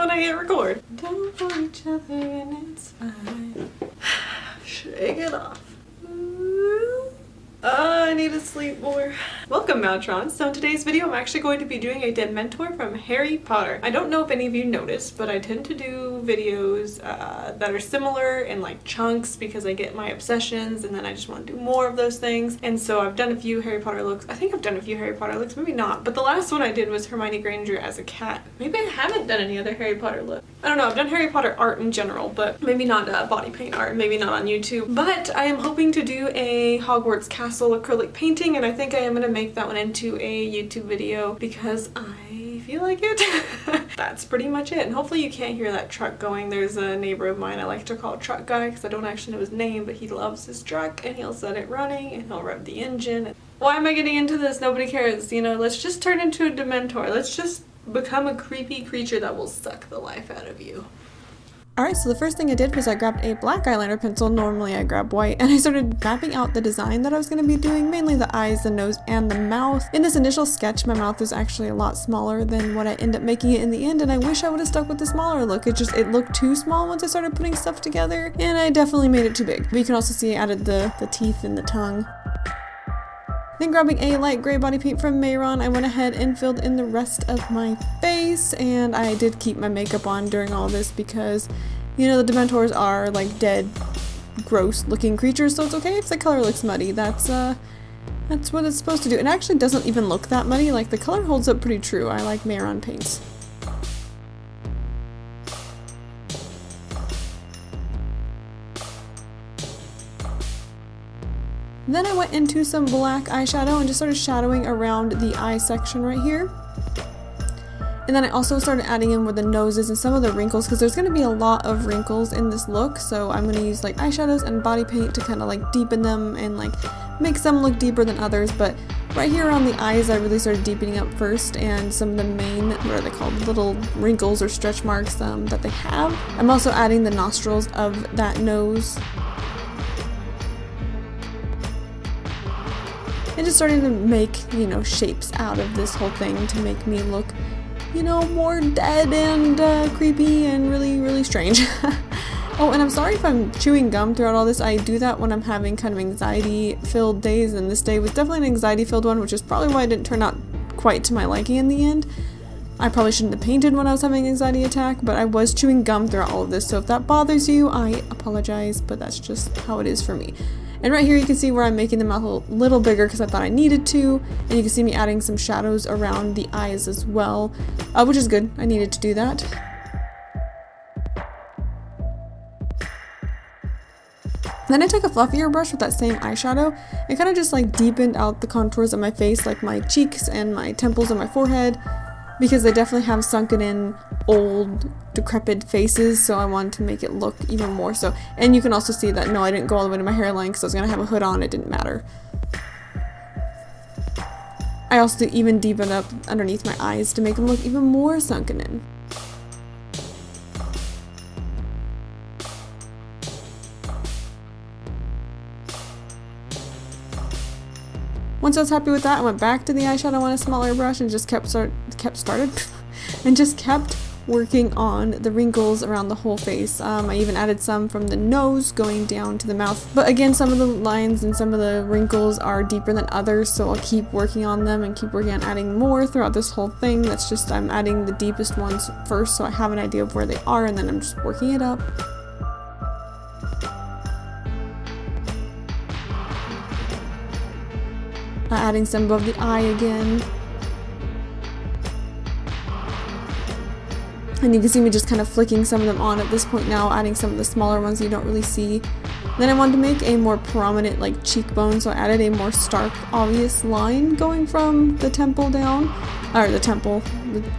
and I hit record. Don't for each other and it's fine. Shake it off. I need to sleep more. Welcome, Maotrons. So in today's video, I'm actually going to be doing a Dementor from Harry Potter. I don't know if any of you noticed, but I tend to do videos that are similar in like chunks because I get my obsessions and then I just want to do more of those things. And so I've done a few Harry Potter looks. I think I've done a few Harry Potter looks, maybe not. But the last one I did was Hermione Granger as a cat. Maybe I haven't done any other Harry Potter look. I don't know, I've done Harry Potter art in general, but maybe not body paint art, maybe not on YouTube. But I am hoping to do a Hogwarts Castle acrylic painting, and I think I am going to make that one into a YouTube video because I feel like it. That's pretty much it, and hopefully you can't hear that truck going. There's a neighbor of mine I like to call Truck Guy because I don't actually know his name, but he loves his truck and he'll set it running and he'll rev the engine. Why am I getting into this? Nobody cares. You know, let's just turn into a Dementor. Let's just become a creepy creature that will suck the life out of you. Alright, so the first thing I did was I grabbed a black eyeliner pencil, normally I grab white, and I started mapping out the design that I was going to be doing, mainly the eyes, the nose, and the mouth. In this initial sketch, my mouth was actually a lot smaller than what I end up making it in the end, and I wish I would have stuck with the smaller look. It looked too small once I started putting stuff together, and I definitely made it too big. But you can also see I added the teeth and the tongue. Then grabbing a light gray body paint from Mehron, I went ahead and filled in the rest of my face, and I did keep my makeup on during all this because, you know, the Dementors are like dead, gross looking creatures, so it's okay if the color looks muddy. That's what it's supposed to do. It actually doesn't even look that muddy, like the color holds up pretty true. I like Mehron paints. Then I went into some black eyeshadow and just started shadowing around the eye section right here. And then I also started adding in where the nose is and some of the wrinkles because there's going to be a lot of wrinkles in this look. So I'm going to use like eyeshadows and body paint to kind of like deepen them and like make some look deeper than others. But right here around the eyes, I really started deepening up first, and some of the main, what are they called, little wrinkles or stretch marks that they have. I'm also adding the nostrils of that nose. And just starting to make, you know, shapes out of this whole thing to make me look, you know, more dead and creepy and really, really strange. Oh, and I'm sorry if I'm chewing gum throughout all this. I do that when I'm having kind of anxiety-filled days, and this day was definitely an anxiety-filled one, which is probably why it didn't turn out quite to my liking in the end. I probably shouldn't have painted when I was having an anxiety attack, but I was chewing gum throughout all of this, so if that bothers you, I apologize, but that's just how it is for me. And right here you can see where I'm making the mouth a little bigger because I thought I needed to, and you can see me adding some shadows around the eyes as well, which is good. I needed to do that. Then I took a fluffier brush with that same eyeshadow and kind of just like deepened out the contours of my face, like my cheeks and my temples and my forehead, because they definitely have sunken in old decrepit faces, so I wanted to make it look even more so. And you can also see that no, I didn't go all the way to my hairline because I was gonna have a hood on. It didn't matter. I also even deepened up underneath my eyes to make them look even more sunken in. Once I was happy with that, I went back to the eyeshadow on a smaller brush and just kept working on the wrinkles around the whole face. I even added some from the nose going down to the mouth. But again, some of the lines and some of the wrinkles are deeper than others, so I'll keep working on them and keep working on adding more throughout this whole thing. That's just, I'm adding the deepest ones first so I have an idea of where they are, and then I'm just working it up. Adding some above the eye again. And you can see me just kind of flicking some of them on at this point now, adding some of the smaller ones you don't really see. Then I wanted to make a more prominent like cheekbone, so I added a more stark, obvious line going from the temple down, or the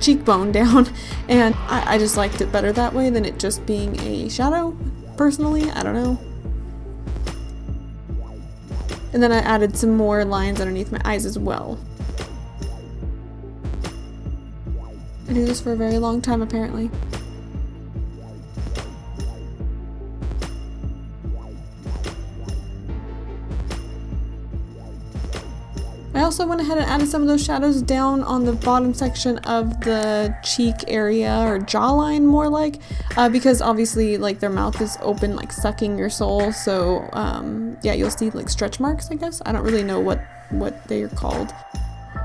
cheekbone down, and I just liked it better that way than it just being a shadow, personally. I don't know. And then I added some more lines underneath my eyes as well. I do this for a very long time, apparently. I also went ahead and added some of those shadows down on the bottom section of the cheek area, or jawline more like, because obviously like their mouth is open, like sucking your soul, so yeah, you'll see like stretch marks, I guess. I don't really know what they are called.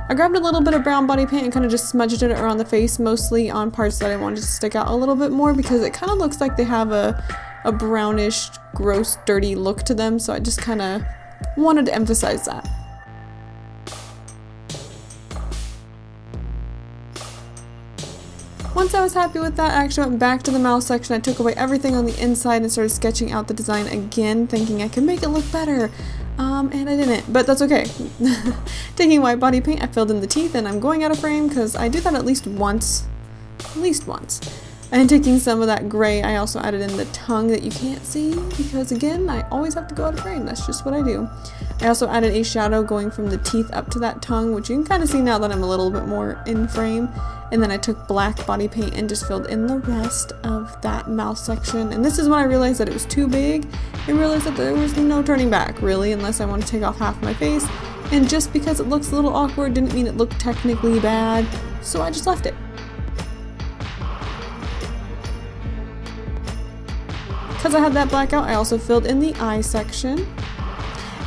I grabbed a little bit of brown body paint and kind of just smudged it around the face, mostly on parts that I wanted to stick out a little bit more, because it kind of looks like they have a brownish, gross, dirty look to them, so I just kind of wanted to emphasize that. Once I was happy with that, I actually went back to the mouth section. I took away everything on the inside and started sketching out the design again, thinking I could make it look better. And I didn't, but that's okay. Taking white body paint, I filled in the teeth, and I'm going out of frame because I do that at least once. And taking some of that gray, I also added in the tongue that you can't see, because again, I always have to go out of frame. That's just what I do. I also added a shadow going from the teeth up to that tongue, which you can kind of see now that I'm a little bit more in frame. And then I took black body paint and just filled in the rest of that mouth section. And this is when I realized that it was too big and realized that there was no turning back, really, unless I want to take off half my face. And just because it looks a little awkward didn't mean it looked technically bad, so I just left it. Because I had that black out, I also filled in the eye section.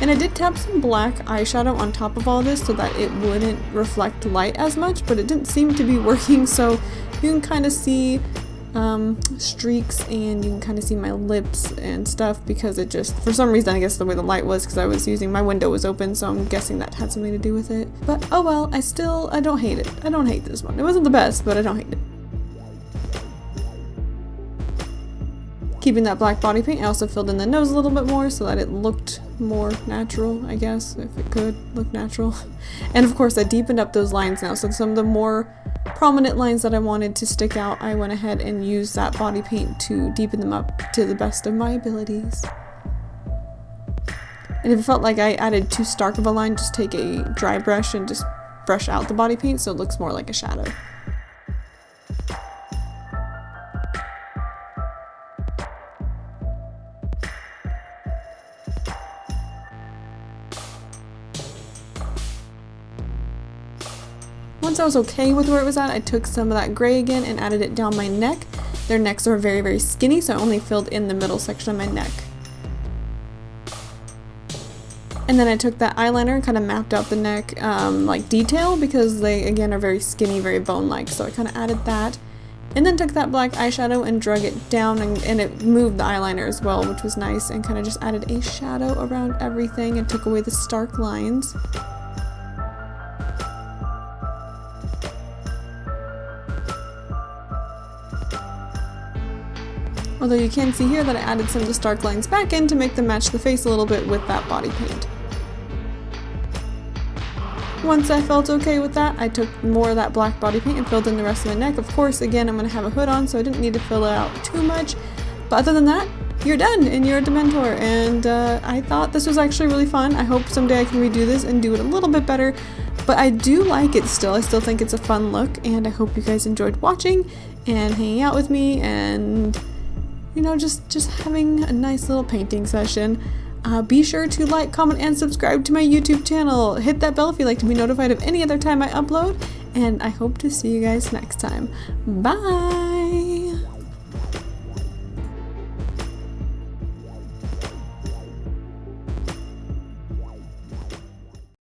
And I did tap some black eyeshadow on top of all this so that it wouldn't reflect light as much, but it didn't seem to be working, so you can kind of see streaks, and you can kind of see my lips and stuff, because it just, for some reason, I guess the way the light was, because I was using, my window was open, so I'm guessing that had something to do with it. But oh well, I don't hate it. I don't hate this one. It wasn't the best, but I don't hate it. Keeping that black body paint, I also filled in the nose a little bit more so that it looked more natural, I guess, if it could look natural. And of course I deepened up those lines now, so some of the more prominent lines that I wanted to stick out, I went ahead and used that body paint to deepen them up to the best of my abilities. And if it felt like I added too stark of a line, just take a dry brush and just brush out the body paint so it looks more like a shadow. Once I was okay with where it was at, I took some of that gray again and added it down my neck. Their necks are very, very skinny, so I only filled in the middle section of my neck. And then I took that eyeliner and kind of mapped out the neck like detail, because they again are very skinny, very bone-like, so I kind of added that. And then took that black eyeshadow and drug it down, and it moved the eyeliner as well, which was nice, and kind of just added a shadow around everything and took away the stark lines. Although you can see here that I added some of the stark lines back in to make them match the face a little bit with that body paint. Once I felt okay with that, I took more of that black body paint and filled in the rest of the neck. Of course, again, I'm going to have a hood on, so I didn't need to fill it out too much. But other than that, you're done and you're a Dementor. And I thought this was actually really fun. I hope someday I can redo this and do it a little bit better. But I do like it still. I still think it's a fun look, and I hope you guys enjoyed watching and hanging out with me, and you know, just having a nice little painting session. Be sure to like, comment, and subscribe to my YouTube channel. Hit that bell if you'd like to be notified of any other time I upload, and I hope to see you guys next time. Bye!